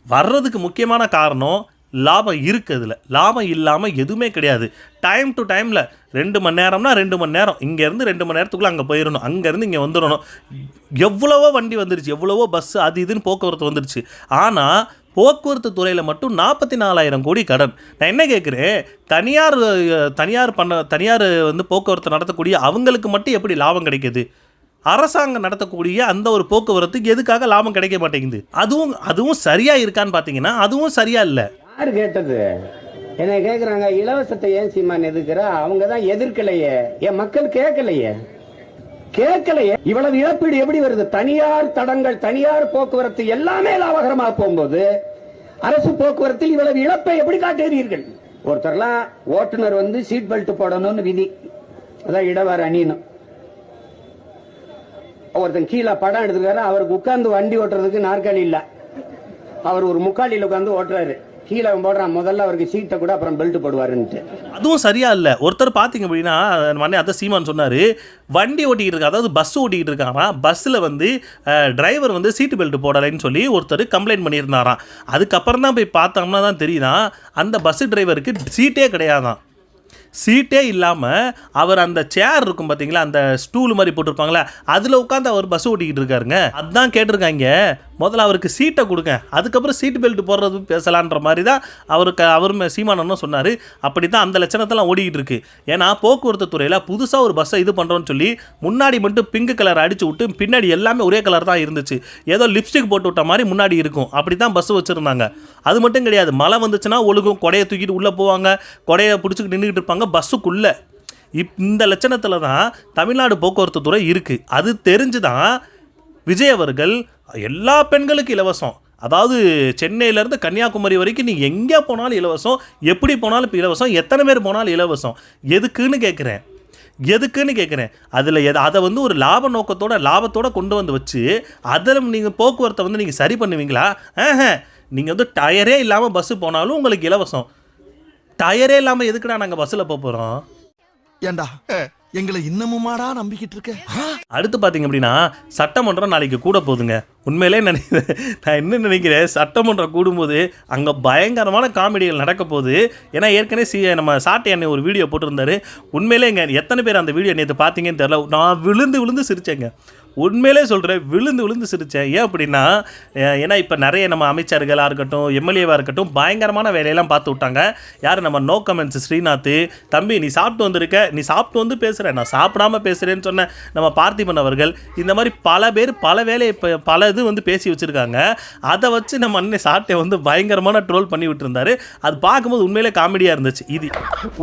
வர்றதுக்கு முக்கியமான காரணம் லாபம் இருக்குது. அதில் லாபம் இல்லாமல் எதுவுமே கிடையாது. டைம் டு டைமில் 2 மணி நேரம்னா 2 மணி நேரம், இங்கேருந்து 2 மணி நேரத்துக்குள்ளே அங்கே போயிடணும், அங்கேருந்து இங்கே வந்துடணும். எவ்வளவோ வண்டி வந்துருச்சு, எவ்வளவோ பஸ்ஸு அது இதுன்னு போக்குவரத்து வந்துருச்சு. ஆனால் போக்குவரத்து துறையில் மட்டும் 44,000 கோடி கடன். நான் என்ன கேட்குறேன், தனியார் வந்து போக்குவரத்து நடத்தக்கூடிய அவங்களுக்கு மட்டும் எப்படி லாபம் கிடைக்கிது? அரசாங்கம் நடத்தக்கூடிய அந்த ஒரு போக்குவரத்துக்கு எதுக்காக லாபம் கிடைக்க மாட்டேங்குது? அதுவும் சரியாக இருக்கான்னு பார்த்தீங்கன்னா அதுவும் சரியாக இல்லை. யாரு கேட்டது? என்ன கேட்குறாங்க, இலவசத்தை ஏன் சீமான் எதிர்க்கிற? அவங்க தான் எதிர்க்கலையே, என் மக்கள் கேட்கலையே. இவ்வளவு இழப்பீடு எப்படி வருது? தனியார் தடங்கள், தனியார் போக்குவரத்து எல்லாமே லாபகரமாக போகும்போது அரசு போக்குவரத்தில் இவ்வளவு இழப்பை எப்படி காட்டுகிறீர்கள்? ஒருத்தர்லாம் ஓட்டுநர் வந்து சீட் பெல்ட் போடணும்னு விதி, அதான் இடவாறு அணியணும். ஒருத்தன் கீழே படம் எடுத்துக்காரு, அவருக்கு உட்கார்ந்து வண்டி ஓட்டுறதுக்கு நாற்காலி இல்ல, அவர் ஒரு முக்காலியில் உட்கார்ந்து ஓட்டுறாரு. கீழே போடுறான், முதல்ல அவருக்கு சீட்டை கூட அப்புறம் பெல்ட் போடுவாருன்ட்டு. அதுவும் சரியா இல்லை. ஒருத்தர் பார்த்தீங்க அப்படின்னா, அதை சீமான் சொன்னார், வண்டி ஓட்டிக்கிட்டு இருக்கா, அதாவது பஸ் ஓட்டிக்கிட்டு இருக்காங்கன்னா பஸ்ஸில் வந்து டிரைவர் வந்து சீட்டு பெல்ட் போடலைன்னு சொல்லி ஒருத்தர் கம்ப்ளைண்ட் பண்ணியிருந்தாராம். அதுக்கப்புறம் தான் போய் பார்த்தோம்னா தான் தெரியுதான், அந்த பஸ் டிரைவருக்கு சீட்டே கிடையாதான். சீட்டே இல்லாமல் அவர் அந்த சேர் இருக்கும் பார்த்தீங்களா, அந்த ஸ்டூல் மாதிரி போட்டிருப்பாங்களே, அதில் உட்காந்து அவர் பஸ் ஓட்டிக்கிட்டு இருக்காருங்க. அதுதான் கேட்டிருக்காங்க, முதல்ல அவருக்கு சீட்டை கொடுங்க, அதுக்கப்புறம் சீட் பெல்ட் போடுறது பேசலான்ற மாதிரி தான் அவர் சீமானன்னு சொன்னார். அப்படி தான் அந்த லட்சணத்தெல்லாம் ஓடிக்கிட்டு இருக்கு. ஏன்னா போக்குவரத்து துறையில் புதுசாக ஒரு பஸ்ஸை இது பண்ணுறோன்னு சொல்லி முன்னாடி மட்டும் பிங்க் கலர் அடிச்சு விட்டு பின்னாடி எல்லாமே ஒரே கலர் தான் இருந்துச்சு. ஏதோ லிப்ஸ்டிக் போட்டு விட்ட மாதிரி முன்னாடி இருக்கும். அப்படி தான் பஸ் வச்சுருந்தாங்க. அது மட்டும் கிடையாது, மழை வந்துச்சுன்னா ஒழுகும், கொடையை தூக்கிட்டு உள்ளே போவாங்க, கொடையை பிடிச்சிக்கிட்டு நின்றுக்கிட்டு இருப்பாங்க பஸ்ஸுக்குள்ளே. இந்த லட்சணத்தில் தான் தமிழ்நாடு போக்குவரத்து துறை இருக்குது. அது தெரிஞ்சு தான் விஜய் அவர்கள் எல்லா பெண்களுக்கும் இலவசம், அதாவது சென்னையிலேருந்து கன்னியாகுமரி வரைக்கும் நீ எங்கே போனாலும் இலவசம், எப்படி போனாலும் இப்போ இலவசம், எத்தனை பேர் போனாலும் இலவசம். எதுக்குன்னு கேட்குறேன். அதில் அதை வந்து ஒரு லாபத்தோடு கொண்டு வந்து வச்சு அதில் நீங்கள் போக்குவரத்தை வந்து நீங்கள் சரி பண்ணுவீங்களா? நீங்கள் வந்து டயரே இல்லாமல் பஸ்ஸு போனாலும் உங்களுக்கு இலவசம். டயரே இல்லாமல் எதுக்குடா நாங்கள் பஸ்ஸில் போகிறோம்? ஏண்டா எங்களை இன்னமுமாடா நம்பிக்கிட்டு இருக்க? அடுத்து பார்த்தீங்க அப்படின்னா, சட்டமன்றம் நாளைக்கு கூட போகுதுங்க. உண்மையிலே நான் என்ன நினைக்கிறேன், சட்டமன்றம் கூடும்போது அங்கே பயங்கரமான காமெடிகள் நடக்க போகுது. ஏன்னா ஏற்கனவே நம்ம சாட்டை அண்ணன் ஒரு வீடியோ போட்டிருந்தாரு. உண்மையிலே எத்தனை பேர் அந்த வீடியோ நேற்று பார்த்தீங்கன்னு தெரியல. நான் விழுந்து சிரிச்சேங்க. உண்மையிலே சொல்கிறேன், விழுந்து சிரித்தேன். ஏன் அப்படின்னா, ஏன்னா இப்போ நிறைய நம்ம அமைச்சர்களாக இருக்கட்டும், எம்எல்ஏவாக இருக்கட்டும், பயங்கரமான வேலையெல்லாம் பார்த்து விட்டாங்க. யார் நம்ம நோ கமெண்ட்ஸ் ஸ்ரீநாத், தம்பி நீ சாப்பிட்டு வந்திருக்க, நீ சாப்பிட்டு வந்து பேசுகிறேன், நான் சாப்பிடாமல் பேசுகிறேன்னு சொன்ன நம்ம பார்த்திபன் அவர்கள், இந்த மாதிரி பல பேர் பல வேலையை இப்போ பல இது வந்து பேசி வச்சுருக்காங்க. அதை வச்சு நம்ம அண்ணன் சாட்டை வந்து பயங்கரமான ட்ரோல் பண்ணி விட்டுருந்தாரு. அது பார்க்கும்போது உண்மையிலே காமெடியாக இருந்துச்சு. இது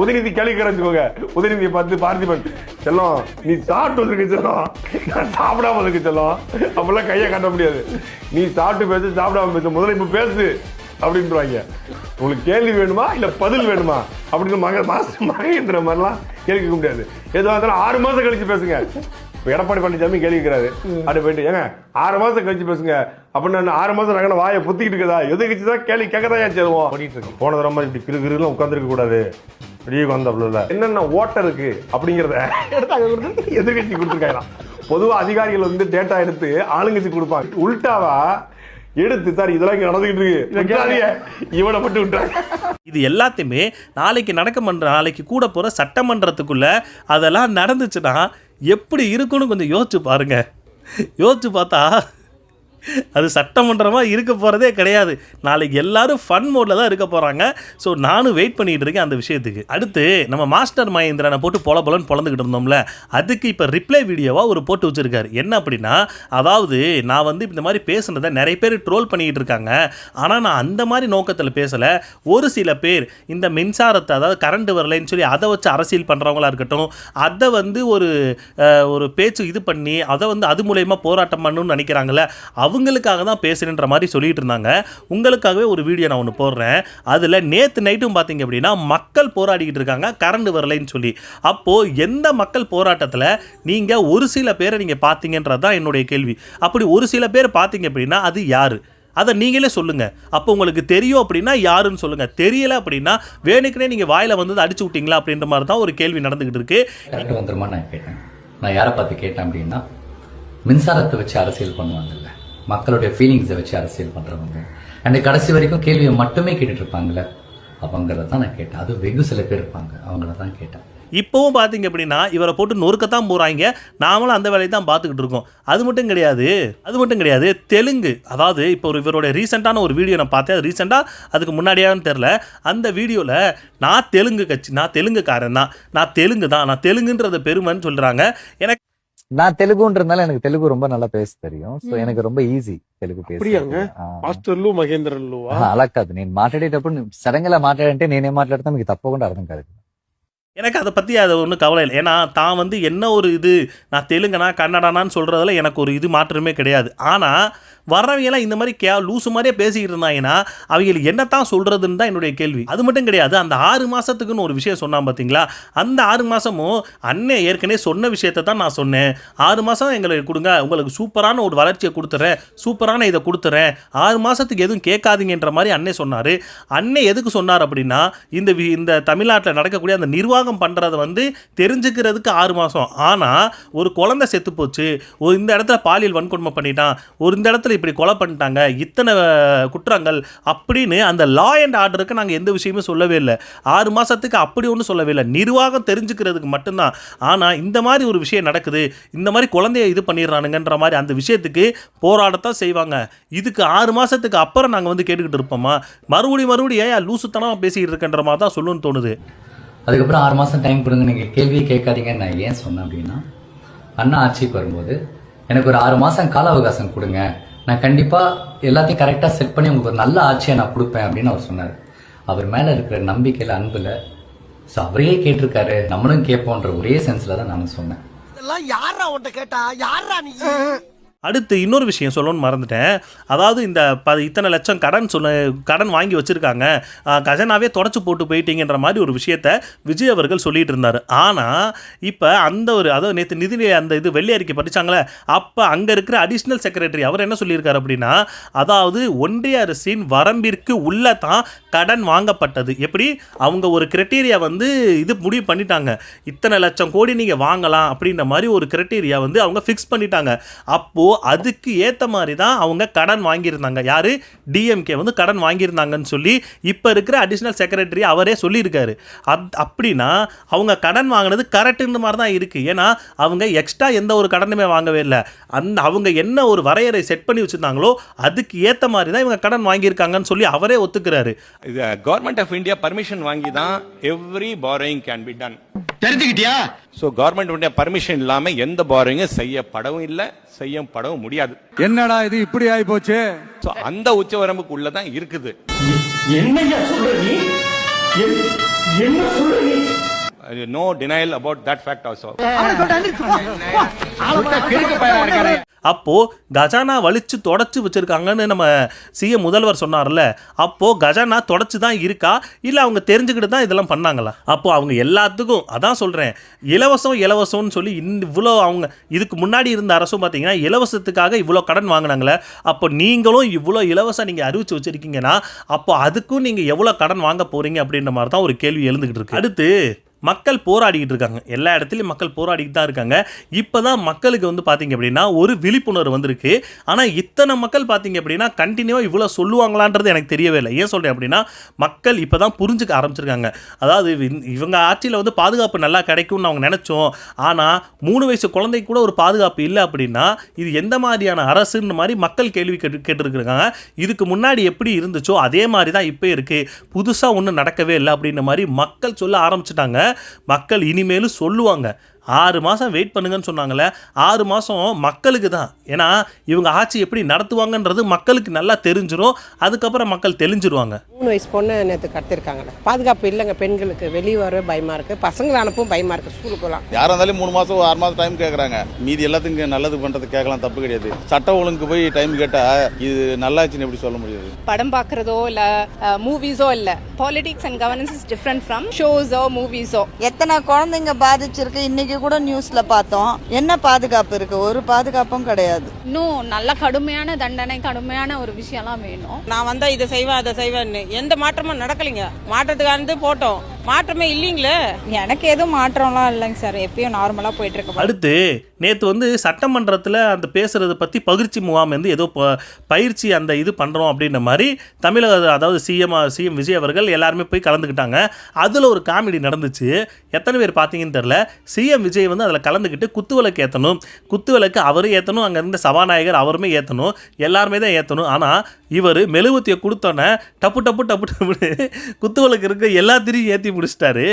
உதயநிதி கேள்வி கிடைச்சுக்கோங்க. உதயநிதியை பார்த்து பார்த்திபன், செல்லம் நீ சாப்பிட்டு வந்திருக்க, செல்லம் சாப்பிடாம இருக்கு, செல்லம் அப்பெல்லாம் கையை காட்ட முடியாது, நீ சாப்பிட்டு பேசு, சாப்பிடாம பேசு, முதல்ல இப்ப பேசு அப்படின்றாங்க. உங்களுக்கு கேள்வி வேணுமா இல்ல பதில் வேணுமா அப்படின்னு மகேந்திர மாதிரிலாம் கேள்வி கேட்க முடியாது. எதுவாக இருந்தாலும் 6 மாசம் கழிச்சு பேசுங்க. இப்போ எடப்பாடி பழனிசாமி கேள்விக்கிறாரு, அப்படி போயிட்டு ஏங்க 6 மாசம் கழிச்சு பேசுங்க அப்படின்னு. 6 மாசம் நாங்கள் வாயை புத்திக்கிட்டு இருக்கதா, எது கழிச்சுதான் கேள்வி கேட்கதான் ஏன் சேருவோம் பண்ணிட்டு இருக்கு. போன தடவை மாதிரி இப்படி கிருகிருலாம் உட்காந்துருக்க கூடாது, வெளியே வந்தாப்புல என்னென்ன ஓட்டர் இருக்கு அப்படிங்கிறத எடுத்து எதிர்கட்சி கொடுத்துருக்காங்க. பொதுவா அதிகாரிகள் வந்து டேட்டா எடுத்து ஆளுங்கட்சி கொடுப்பாங்க. உள்டாவா எடுத்து சார் இதெல்லாம் நடந்துகிட்டு இருக்கு, இவனை மட்டும் விட்டாங்க. இது எல்லாத்தையுமே நாளைக்கு கூட போற சட்டமன்றத்துக்குள்ள அதெல்லாம் நடந்துச்சுன்னா எப்படி இருக்குன்னு கொஞ்சம் யோசிச்சு பாருங்க. யோசிச்சு பார்த்தா அது சட்டமன்றமாக இருக்க போகிறதே கிடையாது. நாளைக்கு எல்லாரும் ஃபன் மோடில் தான் இருக்க போகிறாங்க. ஸோ நானும் வெயிட் பண்ணிகிட்டு இருக்கேன் அந்த விஷயத்துக்கு. அடுத்து நம்ம மாஸ்டர் மகேந்திரனை போட்டு பொலன்னு பொழந்துக்கிட்டு இருந்தோம்ல, அதுக்கு இப்போ ரிப்ளை வீடியோவாக ஒரு போட்டு வச்சுருக்காரு. என்ன அப்படின்னா, அதாவது நான் வந்து இந்த மாதிரி பேசுனதை நிறைய பேர் ட்ரோல் பண்ணிக்கிட்டு இருக்காங்க, ஆனால் நான் அந்த மாதிரி நோக்கத்தில் பேசலை. ஒரு சில பேர் இந்த மின்சாரத்தை, அதாவது கரண்ட் வரலைன்னு சொல்லி அதை வச்சு அரசியல் பண்ணுறவங்களா இருக்கட்டும், அதை வந்து ஒரு பேச்சு இது பண்ணி அதை வந்து அது மூலயமா போராட்டம் பண்ணணும்னு நினைக்கிறாங்களே, அவங்களுக்காக தான் பேசுகிறேன்ற மாதிரி சொல்லிட்டு இருந்தாங்க. உங்களுக்காகவே ஒரு வீடியோ நான் ஒன்று போடுறேன். அதில் நேற்று நைட்டும் பார்த்தீங்க அப்படின்னா மக்கள் போராடிக்கிட்டு இருக்காங்க கரண்ட் வரலைன்னு சொல்லி. அப்போது எந்த மக்கள் போராட்டத்தில் நீங்கள் ஒரு சில பேரை நீங்கள் பார்த்தீங்கன்றது தான் என்னுடைய கேள்வி. அப்படி ஒரு சில பேர் பார்த்தீங்க அப்படின்னா அது யார், அதை நீங்களே சொல்லுங்க. அப்போ உங்களுக்கு தெரியும் அப்படின்னா யாருன்னு சொல்லுங்க. தெரியல அப்படின்னா வேணுக்குனே நீங்க வாயில வந்து அடிச்சு விட்டீங்களா அப்படின்ற மாதிரி தான் ஒரு கேள்வி நடந்துகிட்டு இருக்கு. கரெக்ட் வந்துருமா நான் கேட்டேன். நான் யாரை பார்த்து கேட்டேன் அப்படின்னா, மின்சாரத்தை வச்சு அரசியல் பண்ணுவாங்கல்ல, மக்களுடைய ஃபீலிங்ஸை வச்சு அரசியல் பண்றவங்க, அண்ட் கடைசி வரைக்கும் கேள்வியை மட்டுமே கேட்டுட்டு இருப்பாங்கல்ல, அவங்கள தான் நான் கேட்டேன். அது வெகு சில பேர் இருப்பாங்க, அவங்கள தான் கேட்டேன். இப்போவும் பார்த்தீங்க அப்படின்னா இவரை போட்டு நொறுக்கத்தான் போகிறாங்க. நாமளும் அந்த வேலையை தான் பார்த்துக்கிட்டு இருக்கோம். அது மட்டும் கிடையாது தெலுங்கு, அதாவது இப்போ இவரோட ரீசெண்டான ஒரு வீடியோ நான் பார்த்தேன். அது ரீசெண்டாக அதுக்கு முன்னாடியான்னு தெரில. அந்த வீடியோவில் நான் தெலுங்குக்காரன் தான், நான் தெலுங்குன்றத பெருமைன்னு சொல்கிறாங்க. எனக்கு நான் தெலுங்குன்றதுனால எனக்கு தெலுங்கு ரொம்ப நல்லா பேச தெரியும். సో எனக்கு ரொம்ப ఈజీ తెలుగు మాస్టర్లు మహేంద్రన్లు అలా కాదు, నేను మాట్లాడేటప్పుడు సడన్ గా మాట్లాడంటే నేనేం మాట్లాడితే మీకు తప్పకుండా అర్థం కాదు. எனக்கு அதை பற்றி அது ஒன்றும் கவலை இல்லை. ஏன்னா தான் வந்து என்ன ஒரு இது, நான் தெலுங்குனா கன்னடானான்னு சொல்கிறதுல எனக்கு ஒரு இது மாற்றமே கிடையாது. ஆனால் வர்றவங்கெல்லாம் இந்த மாதிரி லூசு மாதிரியே பேசிக்கிட்டு இருந்தாங்கன்னா அவங்களுக்கு என்னத்தான் சொல்கிறதுன்னு தான் என்னுடைய கேள்வி. அது மட்டும் கிடையாது, அந்த 6 மாதத்துக்குன்னு ஒரு விஷயம் சொன்னான் பார்த்தீங்களா, அந்த 6 மாதமும் அண்ணன் ஏற்கனவே சொன்ன விஷயத்தை தான் நான் சொன்னேன். 6 மாதம் எங்களுக்கு கொடுங்க, உங்களுக்கு சூப்பரான ஒரு வளர்ச்சியை கொடுத்துறேன், சூப்பரான இதை கொடுத்துறேன், 6 மாதத்துக்கு எதுவும் கேட்காதீங்கன்ற மாதிரி அண்ணன் சொன்னார். அண்ணன் எதுக்கு சொன்னார் அப்படின்னா, இந்த தமிழ்நாட்டில் நடக்கக்கூடிய அந்த நிர்வாகம் பண்ணுறதை வந்து தெரிஞ்சுக்கிறதுக்கு 6 மாதம். ஆனால் ஒரு குழந்தை செத்து போச்சு, இந்த இடத்துல பாலியல் வன்கொடுமை பண்ணிட்டான், இந்த இடத்துல இப்படி கொலை பண்ணிட்டாங்க, இத்தனை குற்றங்கள் அப்படின்னு அந்த லா அண்ட் ஆர்டருக்கு நாங்கள் எந்த விஷயமும் சொல்லவே இல்லை. 6 மாதத்துக்கு அப்படி ஒன்றும் சொல்லவே இல்லை, நிர்வாகம் தெரிஞ்சுக்கிறதுக்கு மட்டும்தான். ஆனால் இந்த மாதிரி ஒரு விஷயம் நடக்குது, இந்த மாதிரி குழந்தைய இது பண்ணிடுறானுங்கன்ற மாதிரி அந்த விஷயத்துக்கு போராடத்தான் செய்வாங்க. இதுக்கு 6 மாதத்துக்கு அப்புறம் நாங்கள் வந்து கேட்டுக்கிட்டு இருப்போமா? மறுபடியும் ஏன் லூசுத்தனமாக பேசிக்கிட்டு இருக்கன்ற மாதிரி தான் சொல்லணும்னு தோணுது. அதுக்கப்புறம் 6 மாதம் டைம் கொடுங்க, நீங்கள் கேள்வியே கேட்காதீங்கன்னு நான் ஏன் சொன்னேன் அப்படின்னா, அண்ணா ஆட்சிக்கு வரும்போது எனக்கு ஒரு 6 மாதம் கால அவகாசம் கொடுங்க, நான் கண்டிப்பாக எல்லாத்தையும் கரெக்டாக செட் பண்ணி உங்களுக்கு ஒரு நல்ல ஆட்சியை நான் கொடுப்பேன் அப்படின்னு அவர் சொன்னார். அவர் மேலே இருக்கிற நம்பிக்கையில், அன்பில், ஸோ அவரே கேட்டிருக்காரு, நம்மளும் கேட்போன்ற ஒரே சென்ஸில் தான் நான் சொன்னேன். இதெல்லாம் யாரா உன்கிட்ட கேட்டா, யாரா நீ? அடுத்து இன்னொரு விஷயம் சொல்லணும்னு மறந்துட்டேன். அதாவது இந்த இத்தனை லட்சம் கடன் வாங்கி வச்சுருக்காங்க, கஜனாவே தொடச்சி போட்டு போயிட்டீங்கன்ற மாதிரி ஒரு விஷயத்த விஜய் அவர்கள் சொல்லிட்டு இருந்தார். ஆனால் இப்போ அதாவது நேற்று நிதி அந்த இது வெள்ளை அறிக்கை படித்தாங்களே, அப்போ அங்கே இருக்கிற அடிஷ்னல் செக்ரட்டரி அவர் என்ன சொல்லியிருக்காரு அப்படின்னா, அதாவது ஒன்றிய அரசின் வரம்பிற்கு உள்ள தான் கடன் வாங்கப்பட்டது. எப்படி அவங்க ஒரு கிரைட்டீரியா வந்து இது முடிவு பண்ணிட்டாங்க, இத்தனை லட்சம் கோடி நீங்கள் வாங்கலாம் அப்படின்ற மாதிரி ஒரு கிரைட்டீரியா வந்து அவங்க ஃபிக்ஸ் பண்ணிட்டாங்க. அப்போது அதுக்கு ஏற்ற மாதிரி தான் அவங்க கடன் வாங்கியிருந்தாங்க. யாரு? டிஎம்கே வந்து கடன் வாங்கியிருந்தாங்கன்னு சொல்லி இப்போ இருக்கிற அடிஷ்னல் செக்ரட்டரி அவரே சொல்லியிருக்காரு. அப்படின்னா அவங்க கடன் வாங்கினது கரெக்டுன்ற மாதிரி தான் இருக்குது. ஏன்னா அவங்க எக்ஸ்ட்ரா எந்த ஒரு கடனுமே வாங்கவே இல்லை. அவங்க என்ன ஒரு வரையறை செட் பண்ணி வச்சுருந்தாங்களோ அதுக்கு ஏற்ற மாதிரி தான் இவங்க கடன் வாங்கியிருக்காங்கன்னு சொல்லி அவரே ஒத்துக்கிறாரு. இது கவர்மெண்ட் ஆஃப் இந்தியா பர்மிஷன் வாங்கி தான் every borrowing can be done. தெரிஞ்சுக்கிட்டியா? ஸோ கவர்மெண்ட் பர்மிஷன் இல்லாமல் எந்த borrowing செய்யப்படவும் இல்லை, செய்யப்படவும் முடியாது. என்னடா இது இப்படி ஆகி போச்சு? ஸோ அந்த உச்சவரம்புக்கு உள்ளதான் இருக்குது. என்னையா சொல்ற நீ? என்ன சொல்ற நீ? No denial about that fact also. அப்போ கஜானா வலிச்சு தொடச்சு வச்சிருக்காங்கன்னு நம்ம சிஎம் முதல்வர் சொன்னார்ல, அப்போ கஜானா தொடச்சு தான் இருக்கா இல்லை அவங்க தெரிஞ்சுக்கிட்டு தான் இதெல்லாம் பண்ணாங்களா? அப்போ அவங்க எல்லாத்துக்கும் அதான் சொல்கிறேன், இலவசம்னு சொல்லி இவ்வளோ அவங்க இதுக்கு முன்னாடி இருந்த அரசும் பார்த்தீங்கன்னா இலவசத்துக்காக இவ்வளோ கடன் வாங்கினாங்களே, அப்போ நீங்களும் இவ்வளோ இலவசம் நீங்கள் அறிவிச்சு வச்சுருக்கீங்கன்னா அப்போ அதுக்கும் நீங்கள் எவ்வளோ கடன் வாங்க போகிறீங்க அப்படின்ற மாதிரி தான் ஒரு கேள்வி எழுந்துக்கிட்டு இருக்கு. அடுத்து மக்கள் போராடிக்கிட்டு இருக்காங்க, எல்லா இடத்துலையும் மக்கள் போராடிக்கிட்டு தான் இருக்காங்க. இப்போ தான் மக்களுக்கு வந்து பார்த்தீங்க அப்படின்னா ஒரு விழிப்புணர்வு வந்திருக்கு. ஆனால் இத்தனை மக்கள் பார்த்தீங்க அப்படின்னா கண்டினியூவாக இவ்வளோ சொல்லுவாங்களான்றது எனக்கு தெரியவே இல்லை. ஏன் சொல்கிறேன் அப்படின்னா மக்கள் இப்போ தான் புரிஞ்சுக்க ஆரம்பிச்சிருக்காங்க. அதாவது இவங்க ஆட்சியில் வந்து பாதுகாப்பு நல்லா கிடைக்கும்னு அவங்க நினச்சோம், ஆனால் 3 வயசு குழந்தைக்கு கூட ஒரு பாதுகாப்பு இல்லை அப்படின்னா இது எந்த மாதிரியான அரசுன்ற மாதிரி மக்கள் கேள்வி கேட்டுருக்குறாங்க. இதுக்கு முன்னாடி எப்படி இருந்துச்சோ அதே மாதிரி தான் இப்போ இருக்குது, புதுசாக ஒன்றும் நடக்கவே இல்லை அப்படின்ற மாதிரி மக்கள் சொல்ல ஆரம்பிச்சிட்டாங்க. மக்கள் இனிமேலும் சொல்லுவாங்க. 6 மாதம் வெயிட் பண்ணுங்கன்னு சொன்னாங்களே, 6 மாதம் மக்களுக்கு தான். ஏன்னா இவங்க ஆட்சி எப்படி நடத்துவாங்கன்றது மக்களுக்கு நல்லா தெரிஞ்சிடும். அதுக்கப்புறம் மக்கள் தெளிஞ்சிருவாங்க. 3 வயசு பொண்ணு நேற்று கடத்திருக்காங்க. பாதுகாப்பு இல்லைங்க பெண்களுக்கு, வெளியே வர பயமா இருக்கு, பசங்களை அனுப்பும் பயமா இருக்கு. ஸ்கூலுக்கு போகலாம் யாராக இருந்தாலும் 3 மாதம் 6 மாதம் டைம் கேட்குறாங்க. மீதி எல்லாத்துக்கும் நல்லது பண்ணுறது கேட்கலாம், தப்பு கிடையாது. சட்ட ஒழுங்கு போய் டைம் கேட்டால் இது நல்லாச்சுன்னு எப்படி சொல்ல முடியாது? படம் பார்க்குறதோ இல்லை மூவிஸோ இல்லை, politics and governance is different from ஷோஸோ மூவிஸோ. எத்தனை குழந்தைங்க பாதிச்சிருக்கு இன்னைக்கு கூட நியூஸ்ல பார்த்தோம். என்ன பாதுகாப்பு இருக்கு? ஒரு பாதுகாப்பும் கிடையாது. இன்னும் நல்ல கடுமையான தண்டனை, கடுமையான ஒரு விஷயம்லாம் வேணும். நான் வந்தா இதை செய்வேன் அதை செய்வேன்னு எந்த மாற்றமும் நடக்கலைங்க. மாற்றத்துக்கானது போட்டோம், மாற்றமே இல்லைங்களே. எனக்கு எதுவும் மாற்றம்லாம் இல்லைங்க சார், எப்பயும் நார்மலா போயிட்டு இருக்கு. அடுத்து நேற்று சட்டமன்றத்தில் அந்த பேசுகிறத பற்றி பகிர்ச்சி முகாம் ஏதோ பயிற்சி அந்த இது பண்ணுறோம் அப்படின்ற மாதிரி தமிழக, அதாவது சிஎம் விஜய் அவர்கள் எல்லாருமே போய் கலந்துக்கிட்டாங்க. அதில் ஒரு காமெடி நடந்துச்சு. எத்தனை பேர் பார்த்தீங்கன்னு தெரில. சிஎம் விஜய் அதில் கலந்துக்கிட்டு குத்துவிளக்கு ஏற்றணும், குத்துவிளக்கு அவரும் ஏற்றணும், அங்கே இருந்த சபாநாயகர் அவருமே ஏற்றணும், எல்லாருமே தான் ஏற்றணும். ஆனால் இவர் மெழுகுவத்தியை கொடுத்தோன்னே டப்பு டப்பு டப்பு டப்புன்னு குத்துவிளக்கு இருக்க எல்லாத்திரையும் ஏற்றி முடிச்சிட்டாரு.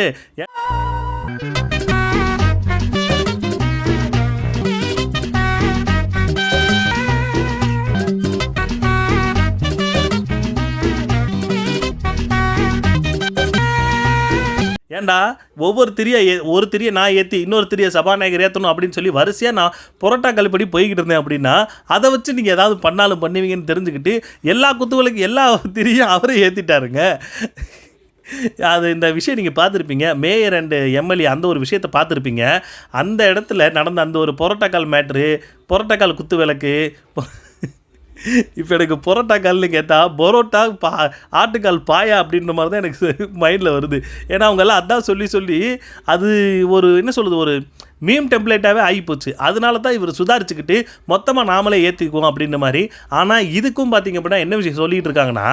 ஏண்டா ஒவ்வொரு ஒரு திரியை நான் ஏற்றி இன்னொரு திரியை சபாநாயகர் ஏற்றணும் அப்படின்னு சொல்லி வரிசையாக நான் புரோட்டா கல்படி போய்கிட்டு இருந்தேன் அப்படின்னா அதை வச்சு நீங்கள் ஏதாவது பண்ணாலும் பண்ணுவீங்கன்னு தெரிஞ்சுக்கிட்டு எல்லா குத்துவிளக்கு எல்லா திரியும் அவரே ஏற்றிட்டாருங்க. அது இந்த விஷயம் நீங்கள் பார்த்துருப்பீங்க. மேயர் அண்டு எம்எல்ஏ அந்த ஒரு விஷயத்தை பார்த்துருப்பீங்க. அந்த இடத்துல நடந்த அந்த ஒரு புரோட்டாக்கால் மேட்ரு, புரோட்டாக்கால் குத்து விளக்கு. இப்போ எனக்கு பரோட்டா கால்னு கேட்டால் பரோட்டா ஆட்டுக்கால் பாயா அப்படின்ற மாதிரி தான் எனக்கு மைண்டில் வருது. ஏன்னா அவங்கெல்லாம் அதான் சொல்லி அது ஒரு என்ன சொல்கிறது, ஒரு மீம் டெம்ப்ளேட்டாகவே ஆகிப்போச்சு. அதனால தான் இவர் சுதாரிச்சுக்கிட்டு மொத்தமாக நாமளே ஏற்றிக்குவோம் அப்படின்ற மாதிரி. ஆனால் இதுக்கும் பார்த்திங்க அப்படின்னா என்ன விஷயம் சொல்லிகிட்டு இருக்காங்கன்னா,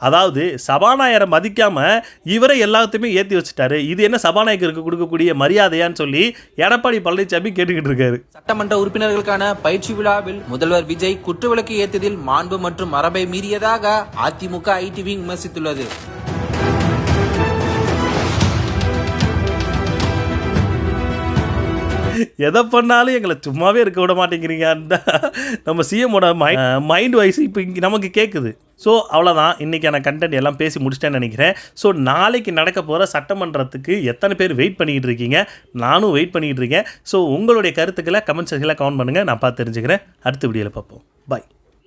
அதாவது சபாநாயகரை மதிக்காமல் இவரை எல்லாத்தையுமே ஏற்றி வச்சுட்டாரு. இது என்ன சபாநாயகருக்கு கொடுக்கக்கூடிய மரியாதையான்னு சொல்லி எடப்பாடி பழனிசாமி கேட்டுக்கிட்டு இருக்காரு. சட்டமன்ற உறுப்பினர்களுக்கான பயிற்சி விழாவில் முதல்வர் விஜய் குற்றுவிளக்கு ஏற்றியதில் மாண்பு மற்றும் மரபை மீறியதாக அதிமுக ஐடிவி விமர்சித்துள்ளது. எதை பண்ணாலும் எங்களை சும்மாவே இருக்க விட மாட்டேங்கிறீங்க. அந்த நம்ம சிஎம்மோட மைண்ட் வைஸ் இப்போ இங்கே நமக்கு கேட்குது. ஸோ அவ்வளோதான், இன்றைக்கான கண்டென்ட் எல்லாம் பேசி முடிச்சிட்டேன்னு நினைக்கிறேன். ஸோ நாளைக்கு நடக்க போகிற சட்டமன்றத்துக்கு எத்தனை பேர் வெயிட் பண்ணிக்கிட்டு இருக்கீங்க? நானும் வெயிட் பண்ணிக்கிட்டு இருக்கேன். ஸோ உங்களுடைய கருத்துக்களை கமெண்ட் செக்ஷனில் கமெண்ட் பண்ணுங்கள், நான் பார்த்து தெரிஞ்சுக்கிறேன். அடுத்த வீடியோவில் பார்ப்போம். பாய்.